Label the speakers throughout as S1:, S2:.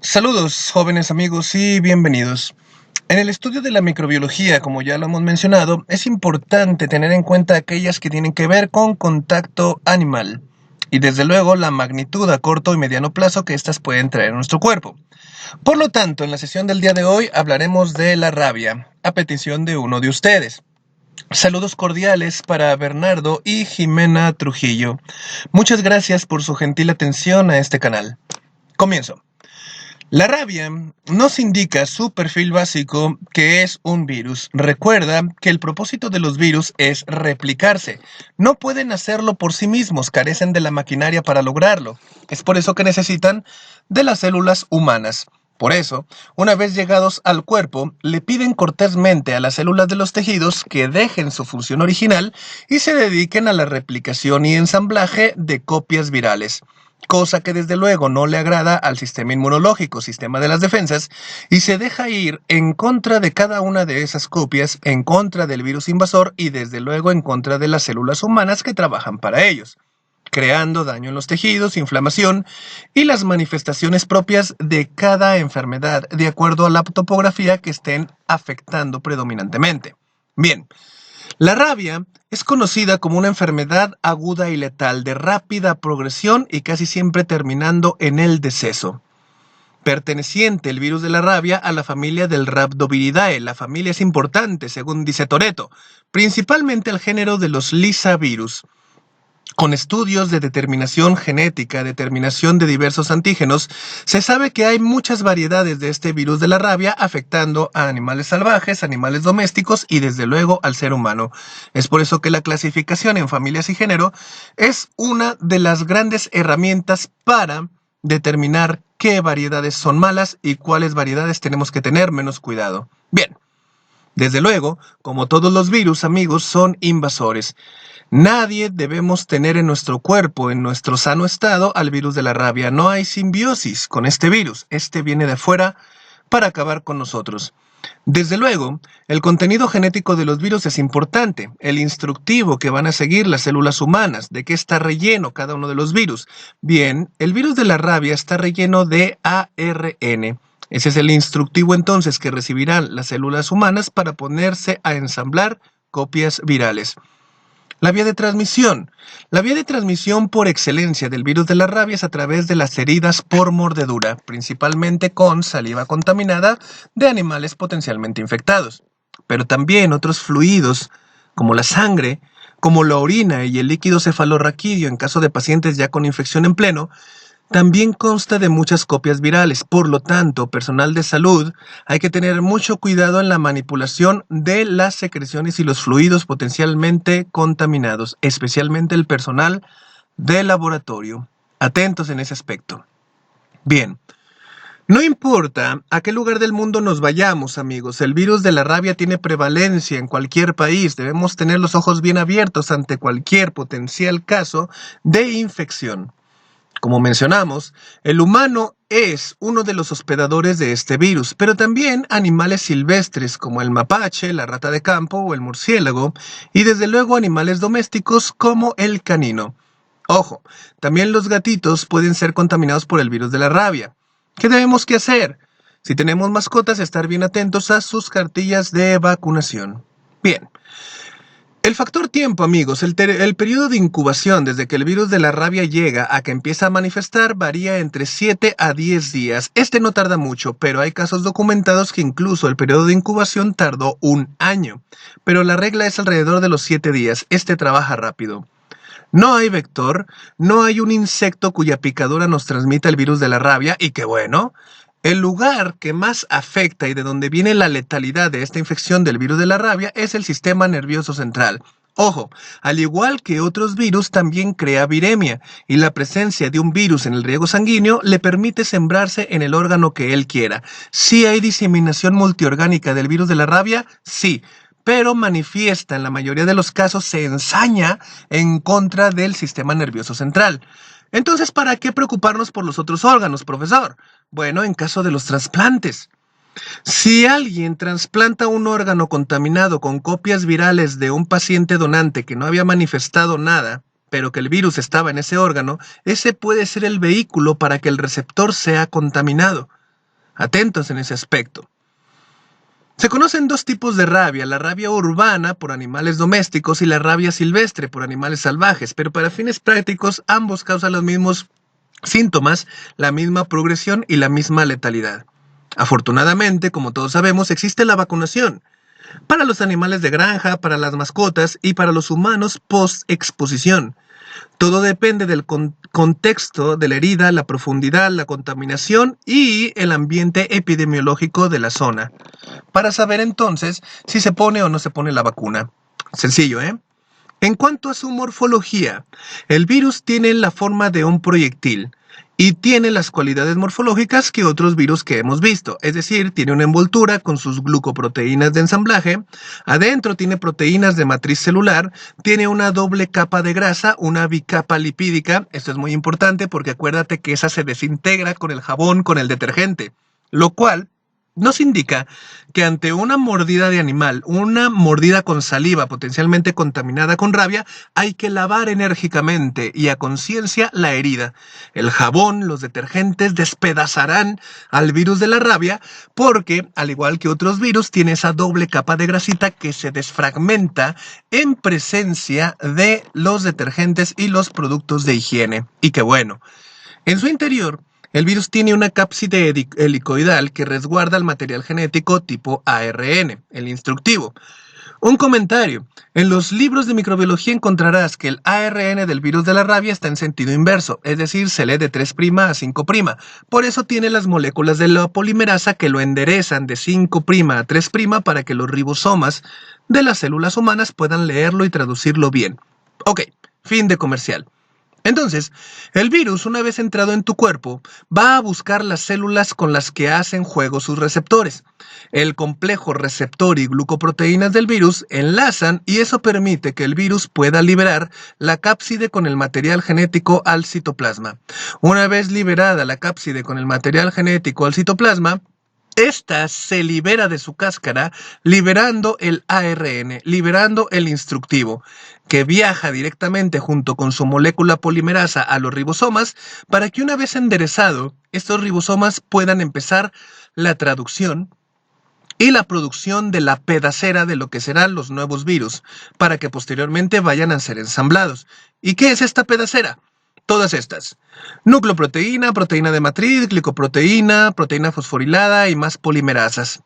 S1: Saludos, jóvenes amigos, y bienvenidos. En el estudio de la microbiología, como ya lo hemos mencionado, es importante tener en cuenta aquellas que tienen que ver con contacto animal y desde luego la magnitud a corto y mediano plazo que éstas pueden traer a nuestro cuerpo. Por lo tanto, en la sesión del día de hoy hablaremos de la rabia, a petición de uno de ustedes. Saludos cordiales para Bernardo y Jimena Trujillo. Muchas gracias por su gentil atención a este canal. Comienzo. La rabia nos indica su perfil básico, que es un virus. Recuerda que el propósito de los virus es replicarse. No pueden hacerlo por sí mismos, carecen de la maquinaria para lograrlo. Es por eso que necesitan de las células humanas. Por eso, una vez llegados al cuerpo, le piden cortésmente a las células de los tejidos que dejen su función original y se dediquen a la replicación y ensamblaje de copias virales. Cosa que desde luego no le agrada al sistema inmunológico, sistema de las defensas, y se deja ir en contra de cada una de esas copias, en contra del virus invasor y desde luego en contra de las células humanas que trabajan para ellos, creando daño en los tejidos, inflamación y las manifestaciones propias de cada enfermedad, de acuerdo a la topografía que estén afectando predominantemente. Bien. La rabia es conocida como una enfermedad aguda y letal de rápida progresión y casi siempre terminando en el deceso. Perteneciente el virus de la rabia a la familia del Rhabdoviridae. La familia es importante, según dice Toretto, principalmente al género de los Lyssavirus. Con estudios de determinación genética, determinación de diversos antígenos, se sabe que hay muchas variedades de este virus de la rabia afectando a animales salvajes, animales domésticos y desde luego al ser humano. Es por eso que la clasificación en familias y género es una de las grandes herramientas para determinar qué variedades son malas y cuáles variedades tenemos que tener menos cuidado. Bien. Desde luego, como todos los virus, amigos, son invasores. Nadie debemos tener en nuestro cuerpo, en nuestro sano estado, al virus de la rabia. No hay simbiosis con este virus. Este viene de afuera para acabar con nosotros. Desde luego, el contenido genético de los virus es importante. El instructivo que van a seguir las células humanas, de qué está relleno cada uno de los virus. Bien, el virus de la rabia está relleno de ARN. Ese es el instructivo entonces que recibirán las células humanas para ponerse a ensamblar copias virales. La vía de transmisión. La vía de transmisión por excelencia del virus de la rabia es a través de las heridas por mordedura, principalmente con saliva contaminada de animales potencialmente infectados. Pero también otros fluidos, como la sangre, como la orina y el líquido cefalorraquídeo en caso de pacientes ya con infección en pleno, también consta de muchas copias virales. Por lo tanto, personal de salud, hay que tener mucho cuidado en la manipulación de las secreciones y los fluidos potencialmente contaminados, especialmente el personal de laboratorio. Atentos en ese aspecto. Bien. No importa a qué lugar del mundo nos vayamos, amigos, el virus de la rabia tiene prevalencia en cualquier país. Debemos tener los ojos bien abiertos ante cualquier potencial caso de infección. Como mencionamos, el humano es uno de los hospedadores de este virus, pero también animales silvestres como el mapache, la rata de campo o el murciélago, y desde luego animales domésticos como el canino. Ojo, también los gatitos pueden ser contaminados por el virus de la rabia. ¿Qué debemos que hacer? Si tenemos mascotas, estar bien atentos a sus cartillas de vacunación. Bien. El factor tiempo, amigos, el periodo de incubación desde que el virus de la rabia llega a que empieza a manifestar varía entre 7 a 10 días. Este no tarda mucho, pero hay casos documentados que incluso el periodo de incubación tardó un año. Pero la regla es alrededor de los 7 días. Este trabaja rápido. No hay vector, no hay un insecto cuya picadura nos transmita el virus de la rabia, y qué bueno. El lugar que más afecta y de donde viene la letalidad de esta infección del virus de la rabia es el sistema nervioso central. Ojo, al igual que otros virus también crea viremia, y la presencia de un virus en el riego sanguíneo le permite sembrarse en el órgano que él quiera. ¿Sí hay diseminación multiorgánica del virus de la rabia? Sí, pero manifiesta en la mayoría de los casos, se ensaña en contra del sistema nervioso central. Entonces, ¿para qué preocuparnos por los otros órganos, profesor? Bueno, en caso de los trasplantes. Si alguien trasplanta un órgano contaminado con copias virales de un paciente donante que no había manifestado nada, pero que el virus estaba en ese órgano, ese puede ser el vehículo para que el receptor sea contaminado. Atentos en ese aspecto. Se conocen dos tipos de rabia, la rabia urbana por animales domésticos y la rabia silvestre por animales salvajes, pero para fines prácticos ambos causan los mismos síntomas, la misma progresión y la misma letalidad. Afortunadamente, como todos sabemos, existe la vacunación para los animales de granja, para las mascotas y para los humanos post-exposición. Todo depende del contexto de la herida, la profundidad, la contaminación y el ambiente epidemiológico de la zona, para saber entonces si se pone o no se pone la vacuna. Sencillo, ¿eh? En cuanto a su morfología, el virus tiene la forma de un proyectil y tiene las cualidades morfológicas que otros virus que hemos visto, es decir, tiene una envoltura con sus glucoproteínas de ensamblaje, adentro tiene proteínas de matriz celular, tiene una doble capa de grasa, una bicapa lipídica, esto es muy importante porque acuérdate que esa se desintegra con el jabón, con el detergente, lo cual nos indica que ante una mordida de animal, una mordida con saliva potencialmente contaminada con rabia, hay que lavar enérgicamente y a conciencia la herida. El jabón, los detergentes despedazarán al virus de la rabia porque, al igual que otros virus, tiene esa doble capa de grasita que se desfragmenta en presencia de los detergentes y los productos de higiene. Y qué bueno. En su interior, el virus tiene una cápside helicoidal que resguarda el material genético tipo ARN, el instructivo. Un comentario. En los libros de microbiología encontrarás que el ARN del virus de la rabia está en sentido inverso, es decir, se lee de 3' a 5'. Por eso tiene las moléculas de la polimerasa que lo enderezan de 5' a 3' para que los ribosomas de las células humanas puedan leerlo y traducirlo bien. Ok, fin de comercial. Entonces, el virus, una vez entrado en tu cuerpo, va a buscar las células con las que hacen juego sus receptores. El complejo receptor y glucoproteínas del virus enlazan y eso permite que el virus pueda liberar la cápside con el material genético al citoplasma. Una vez liberada la cápside con el material genético al citoplasma, esta se libera de su cáscara, liberando el ARN, liberando el instructivo, que viaja directamente junto con su molécula polimerasa a los ribosomas para que una vez enderezado, estos ribosomas puedan empezar la traducción y la producción de la pedacera de lo que serán los nuevos virus, para que posteriormente vayan a ser ensamblados. ¿Y qué es esta pedacera? Todas estas: nucleoproteína, proteína de matriz, glicoproteína, proteína fosforilada y más polimerasas.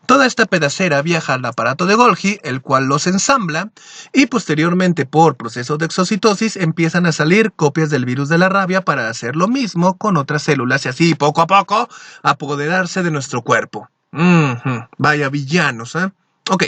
S1: Toda esta pedacera viaja al aparato de Golgi, el cual los ensambla, y posteriormente por proceso de exocitosis empiezan a salir copias del virus de la rabia para hacer lo mismo con otras células y así poco a poco apoderarse de nuestro cuerpo. Vaya villanos, ¿eh? Ok.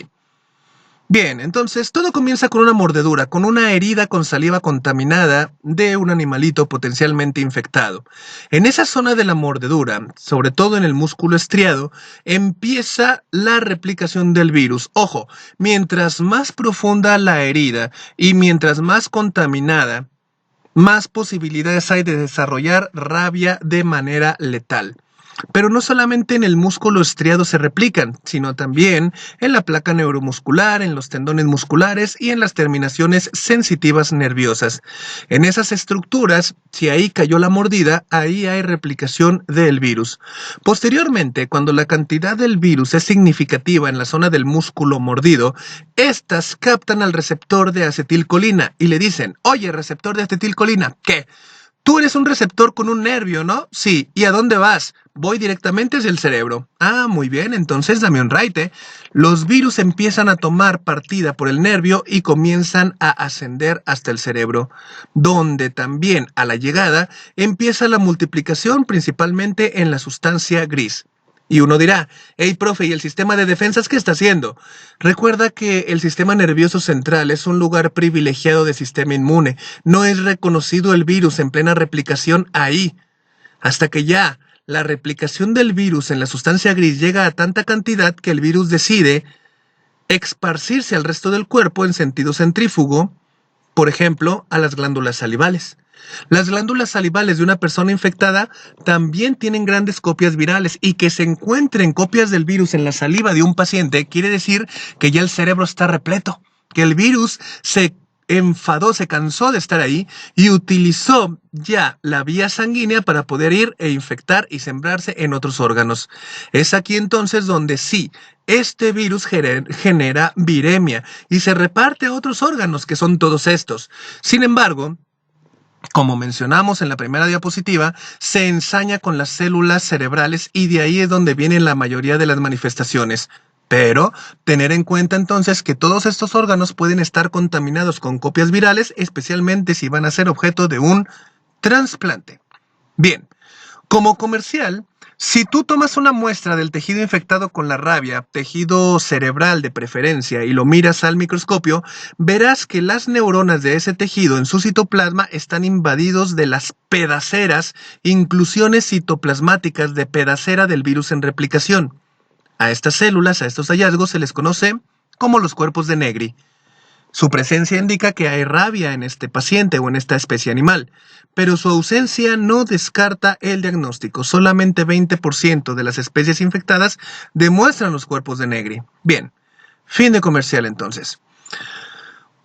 S1: Bien, entonces todo comienza con una mordedura, con una herida con saliva contaminada de un animalito potencialmente infectado. En esa zona de la mordedura, sobre todo en el músculo estriado, empieza la replicación del virus. Ojo, mientras más profunda la herida y mientras más contaminada, más posibilidades hay de desarrollar rabia de manera letal. Pero no solamente en el músculo estriado se replican, sino también en la placa neuromuscular, en los tendones musculares y en las terminaciones sensitivas nerviosas. En esas estructuras, si ahí cayó la mordida, ahí hay replicación del virus. Posteriormente, cuando la cantidad del virus es significativa en la zona del músculo mordido, estas captan al receptor de acetilcolina y le dicen: oye, receptor de acetilcolina, ¿qué? Tú eres un receptor con un nervio, ¿no? Sí. ¿Y a dónde vas? Voy directamente hacia el cerebro. Ah, muy bien, entonces dame un raite. Los virus empiezan a tomar partida por el nervio y comienzan a ascender hasta el cerebro, donde también a la llegada empieza la multiplicación principalmente en la sustancia gris. Y uno dirá: hey, profe, ¿y el sistema de defensas qué está haciendo? Recuerda que el sistema nervioso central es un lugar privilegiado del sistema inmune. No es reconocido el virus en plena replicación ahí. Hasta que ya la replicación del virus en la sustancia gris llega a tanta cantidad que el virus decide esparcirse al resto del cuerpo en sentido centrífugo, por ejemplo, a las glándulas salivales. Las glándulas salivales de una persona infectada también tienen grandes copias virales, y que se encuentren copias del virus en la saliva de un paciente quiere decir que ya el cerebro está repleto, que el virus se enfadó, se cansó de estar ahí y utilizó ya la vía sanguínea para poder ir e infectar y sembrarse en otros órganos. Es aquí entonces donde sí, este virus genera viremia y se reparte a otros órganos, que son todos estos. Sin embargo, como mencionamos en la primera diapositiva, se ensaña con las células cerebrales y de ahí es donde vienen la mayoría de las manifestaciones. Pero tener en cuenta entonces que todos estos órganos pueden estar contaminados con copias virales, especialmente si van a ser objeto de un trasplante. Bien, como comercial, si tú tomas una muestra del tejido infectado con la rabia, tejido cerebral de preferencia, y lo miras al microscopio, verás que las neuronas de ese tejido en su citoplasma están invadidos de las pedaceras, inclusiones citoplasmáticas de pedacera del virus en replicación. A estas células, a estos hallazgos, se les conoce como los cuerpos de Negri. Su presencia indica que hay rabia en este paciente o en esta especie animal, pero su ausencia no descarta el diagnóstico. Solamente 20% de las especies infectadas demuestran los cuerpos de Negri. Bien, fin de comercial entonces.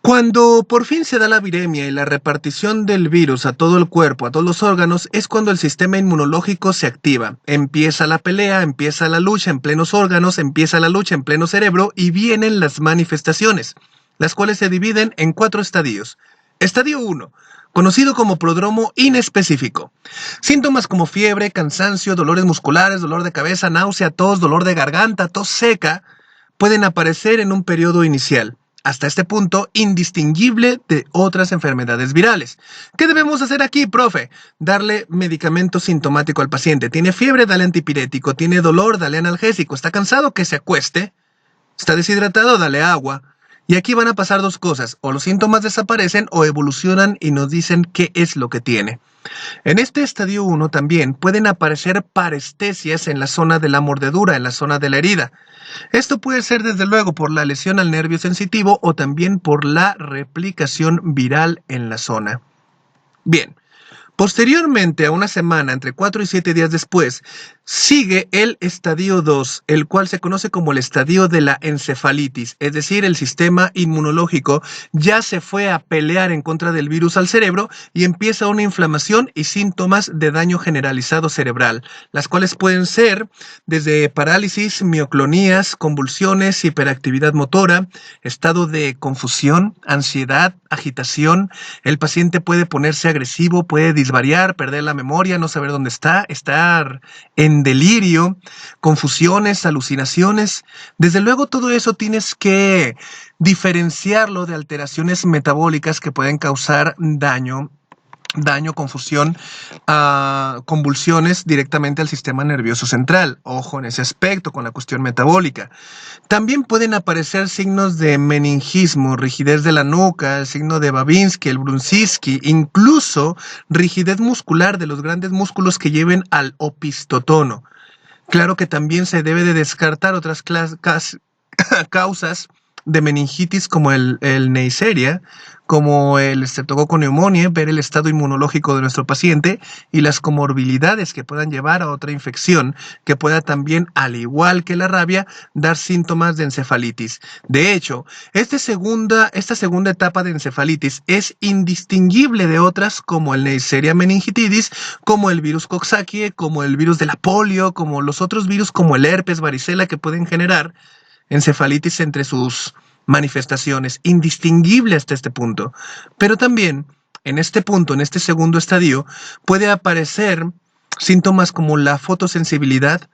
S1: Cuando por fin se da la viremia y la repartición del virus a todo el cuerpo, a todos los órganos, es cuando el sistema inmunológico se activa. Empieza la pelea, empieza la lucha en plenos órganos, empieza la lucha en pleno cerebro y vienen las manifestaciones, las cuales se dividen en 4 estadios. Estadio 1, conocido como prodromo inespecífico. Síntomas como fiebre, cansancio, dolores musculares, dolor de cabeza, náusea, tos, dolor de garganta, tos seca, pueden aparecer en un periodo inicial. Hasta este punto, indistinguible de otras enfermedades virales. ¿Qué debemos hacer aquí, profe? Darle medicamento sintomático al paciente. ¿Tiene fiebre? Dale antipirético. ¿Tiene dolor? Dale analgésico. ¿Está cansado? Que se acueste. ¿Está deshidratado? Dale agua. Y aquí van a pasar 2 cosas. O los síntomas desaparecen o evolucionan y nos dicen qué es lo que tiene. En este estadio 1 también pueden aparecer parestesias en la zona de la mordedura, en la zona de la herida. Esto puede ser desde luego por la lesión al nervio sensitivo o también por la replicación viral en la zona. Bien. Posteriormente, a una semana, entre 4 y 7 días después, sigue el estadio 2, el cual se conoce como el estadio de la encefalitis, es decir, el sistema inmunológico ya se fue a pelear en contra del virus al cerebro y empieza una inflamación y síntomas de daño generalizado cerebral, las cuales pueden ser desde parálisis, mioclonías, convulsiones, hiperactividad motora, estado de confusión, ansiedad, agitación. El paciente puede ponerse agresivo, puede disvariar, perder la memoria, no saber dónde está, estar en delirio, confusiones, alucinaciones. Desde luego todo eso tienes que diferenciarlo de alteraciones metabólicas que pueden causar daño, confusión, convulsiones directamente al sistema nervioso central. Ojo en ese aspecto con la cuestión metabólica. También pueden aparecer signos de meningismo, rigidez de la nuca, el signo de Babinski, el Brunskiski, incluso rigidez muscular de los grandes músculos que lleven al opistotono. Claro que también se debe de descartar otras causas de meningitis como el Neisseria, como el Streptococcus pneumoniae, ver el estado inmunológico de nuestro paciente y las comorbilidades que puedan llevar a otra infección que pueda también, al igual que la rabia, dar síntomas de encefalitis. De hecho, esta segunda etapa de encefalitis es indistinguible de otras como el Neisseria meningitidis, como el virus Coxsackie, como el virus de la polio, como los otros virus como el herpes, varicela, que pueden generar encefalitis entre sus manifestaciones, indistinguible hasta este punto. Pero también, en este punto, en este segundo estadio, puede aparecer síntomas como la fotosensibilidad,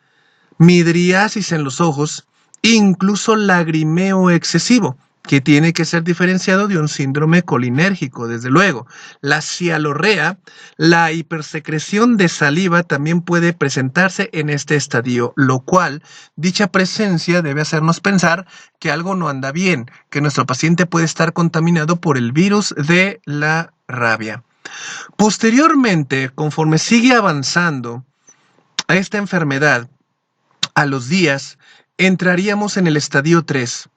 S1: midriasis en los ojos, incluso lagrimeo excesivo, que tiene que ser diferenciado de un síndrome colinérgico, desde luego. La cialorrea, la hipersecreción de saliva, también puede presentarse en este estadio, lo cual, dicha presencia debe hacernos pensar que algo no anda bien, que nuestro paciente puede estar contaminado por el virus de la rabia. Posteriormente, conforme sigue avanzando a esta enfermedad, a los días, entraríamos en el estadio 3.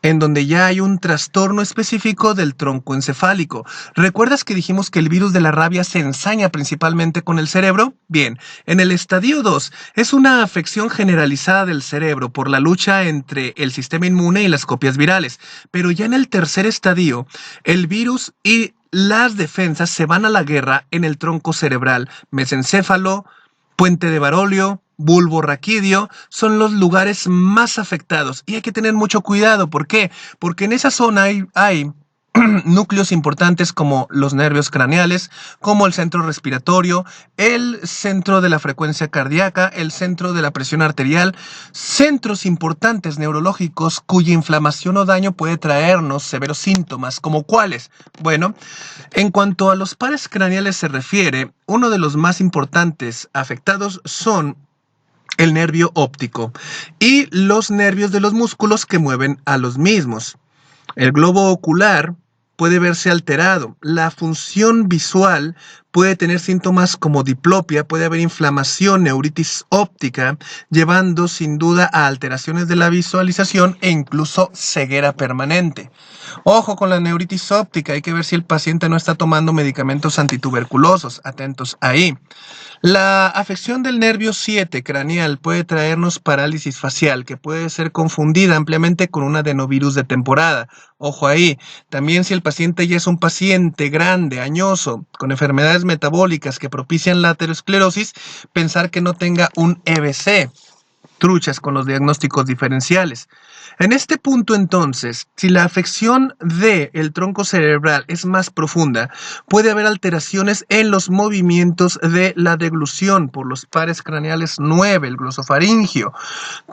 S1: en donde ya hay un trastorno específico del tronco encefálico. ¿Recuerdas que dijimos que el virus de la rabia se ensaña principalmente con el cerebro? Bien, en el estadio 2 es una afección generalizada del cerebro por la lucha entre el sistema inmune y las copias virales, pero ya en el tercer estadio, el virus y las defensas se van a la guerra en el tronco cerebral, mesencéfalo, puente de Barolio, bulbo raquídeo, son los lugares más afectados y hay que tener mucho cuidado. ¿Por qué? Porque en esa zona hay núcleos importantes como los nervios craneales, como el centro respiratorio, el centro de la frecuencia cardíaca, el centro de la presión arterial, centros importantes neurológicos cuya inflamación o daño puede traernos severos síntomas, como cuáles. Bueno, en cuanto a los pares craneales se refiere, uno de los más importantes afectados son el nervio óptico y los nervios de los músculos que mueven a los mismos. El globo ocular puede verse alterado. La función visual puede tener síntomas como diplopia, puede haber inflamación, neuritis óptica, llevando sin duda a alteraciones de la visualización e incluso ceguera permanente. Ojo con la neuritis óptica, hay que ver si el paciente no está tomando medicamentos antituberculosos. Atentos ahí. La afección del nervio 7 craneal puede traernos parálisis facial, que puede ser confundida ampliamente con un adenovirus de temporada. Ojo ahí. También si el paciente ya es un paciente grande, añoso, con enfermedades metabólicas que propician la aterosclerosis, pensar que no tenga un EBC. Truchas con los diagnósticos diferenciales. En este punto, entonces, si la afección del tronco cerebral es más profunda, puede haber alteraciones en los movimientos de la deglución por los pares craneales 9, el glosofaringio.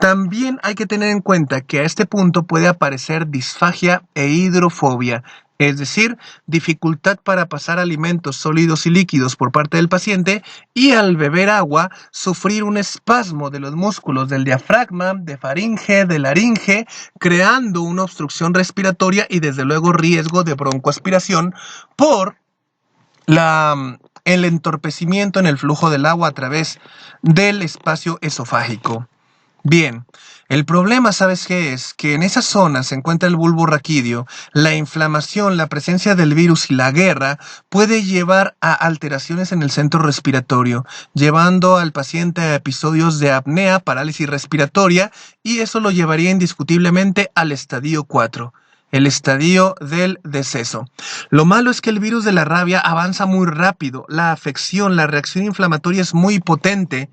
S1: También hay que tener en cuenta que a este punto puede aparecer disfagia e hidrofobia, es decir, dificultad para pasar alimentos sólidos y líquidos por parte del paciente y al beber agua sufrir un espasmo de los músculos del diafragma, de faringe, de laringe, creando una obstrucción respiratoria y desde luego riesgo de broncoaspiración por el entorpecimiento en el flujo del agua a través del espacio esofágico. Bien, el problema, ¿sabes qué es? Que en esa zona se encuentra el bulbo raquídeo, la inflamación, la presencia del virus y la guerra puede llevar a alteraciones en el centro respiratorio, llevando al paciente a episodios de apnea, parálisis respiratoria, y eso lo llevaría indiscutiblemente al estadio 4. El estadio del deceso. Lo malo es que el virus de la rabia avanza muy rápido, la afección, la reacción inflamatoria es muy potente,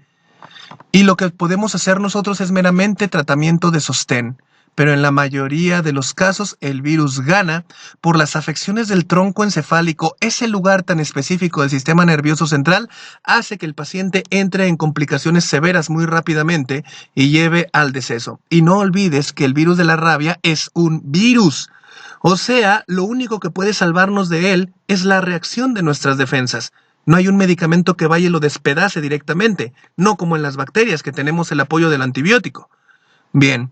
S1: y lo que podemos hacer nosotros es meramente tratamiento de sostén. Pero en la mayoría de los casos el virus gana por las afecciones del tronco encefálico. Ese lugar tan específico del sistema nervioso central hace que el paciente entre en complicaciones severas muy rápidamente y lleve al deceso. Y no olvides que el virus de la rabia es un virus. O sea, lo único que puede salvarnos de él es la reacción de nuestras defensas. No hay un medicamento que vaya y lo despedace directamente, no como en las bacterias que tenemos el apoyo del antibiótico. Bien,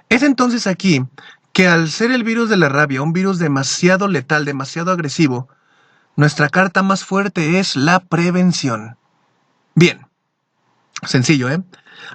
S1: es entonces aquí que al ser el virus de la rabia un virus demasiado letal, demasiado agresivo, nuestra carta más fuerte es la prevención. Bien, sencillo, ¿eh?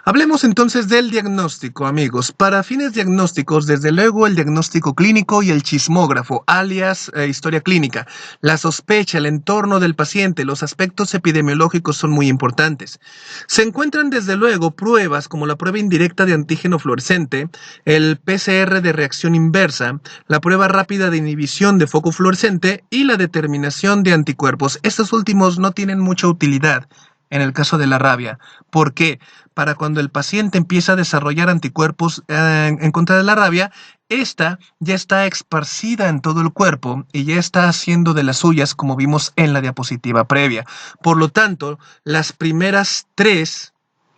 S1: Hablemos entonces del diagnóstico, amigos. Para fines diagnósticos, desde luego el diagnóstico clínico y el chismógrafo, alias historia clínica. La sospecha, el entorno del paciente, los aspectos epidemiológicos son muy importantes. Se encuentran desde luego pruebas como la prueba indirecta de antígeno fluorescente, el PCR de reacción inversa, la prueba rápida de inhibición de foco fluorescente y la determinación de anticuerpos. Estos últimos no tienen mucha utilidad en el caso de la rabia. ¿Por qué? Para cuando el paciente empieza a desarrollar anticuerpos en contra de la rabia, esta ya está esparcida en todo el cuerpo y ya está haciendo de las suyas, como vimos en la diapositiva previa. Por lo tanto, las primeras tres,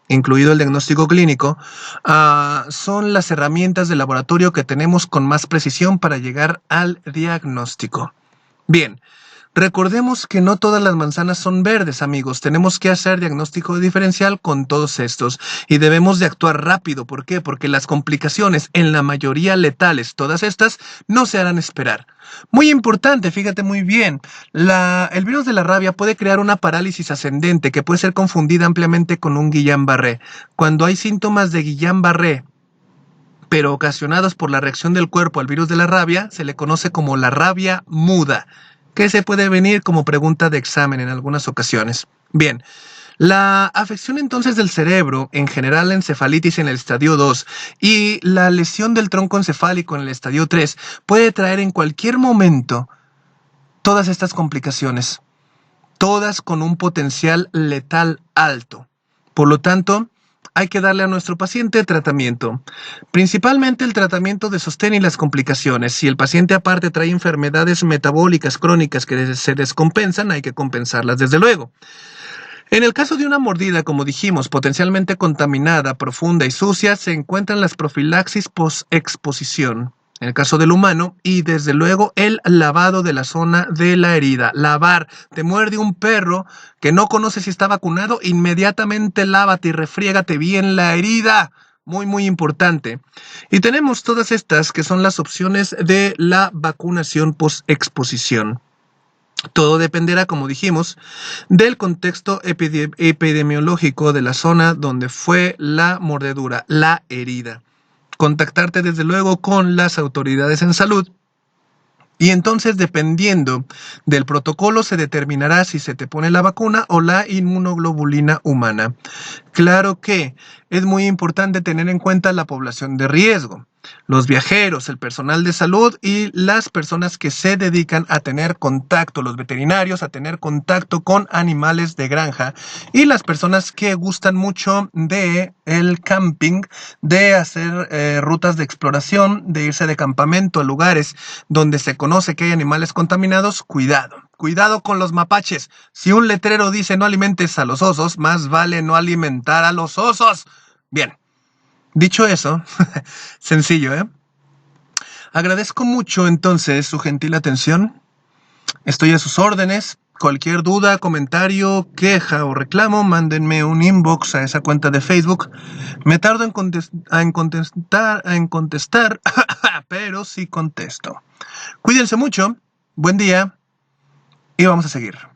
S1: incluido el diagnóstico clínico, son las herramientas de laboratorio que tenemos con más precisión para llegar al diagnóstico. Bien. Recordemos que no todas las manzanas son verdes, amigos. Tenemos que hacer diagnóstico diferencial con todos estos y debemos de actuar rápido. ¿Por qué? Porque las complicaciones, en la mayoría letales, todas estas, no se harán esperar. Muy importante, fíjate muy bien, el virus de la rabia puede crear una parálisis ascendente que puede ser confundida ampliamente con un Guillain-Barré. Cuando hay síntomas de Guillain-Barré pero ocasionados por la reacción del cuerpo al virus de la rabia, se le conoce como la rabia muda, que se puede venir como pregunta de examen en algunas ocasiones. Bien, la afección entonces del cerebro, en general la encefalitis en el estadio 2 y la lesión del tronco encefálico en el estadio 3, puede traer en cualquier momento todas estas complicaciones, todas con un potencial letal alto. Por lo tanto, hay que darle a nuestro paciente tratamiento, principalmente el tratamiento de sostén y las complicaciones. Si el paciente aparte trae enfermedades metabólicas crónicas que se descompensan, hay que compensarlas desde luego. En el caso de una mordida, como dijimos, potencialmente contaminada, profunda y sucia, se encuentran las profilaxis post-exposición. En el caso del humano, y desde luego el lavado de la zona de la herida. Lavar. Te muerde un perro que no conoce si está vacunado, inmediatamente lávate y refriégate bien la herida. Muy, muy importante. Y tenemos todas estas que son las opciones de la vacunación post-exposición. Todo dependerá, como dijimos, del contexto epidemiológico de la zona donde fue la mordedura, la herida. Contactarte desde luego con las autoridades en salud. Y entonces, dependiendo del protocolo, se determinará si se te pone la vacuna o la inmunoglobulina humana. Claro que es muy importante tener en cuenta la población de riesgo, los viajeros, el personal de salud y las personas que se dedican a tener contacto, los veterinarios, a tener contacto con animales de granja y las personas que gustan mucho de el camping, de hacer rutas de exploración, de irse de campamento a lugares donde se conoce que hay animales contaminados. Cuidado con los mapaches. Si un letrero dice no alimentes a los osos, más vale no alimentar a los osos. Bien, dicho eso, sencillo, ¿eh? Agradezco mucho entonces su gentil atención. Estoy a sus órdenes. Cualquier duda, comentario, queja o reclamo, mándenme un inbox a esa cuenta de Facebook. Me tardo en contestar, pero sí contesto. Cuídense mucho, buen día y vamos a seguir.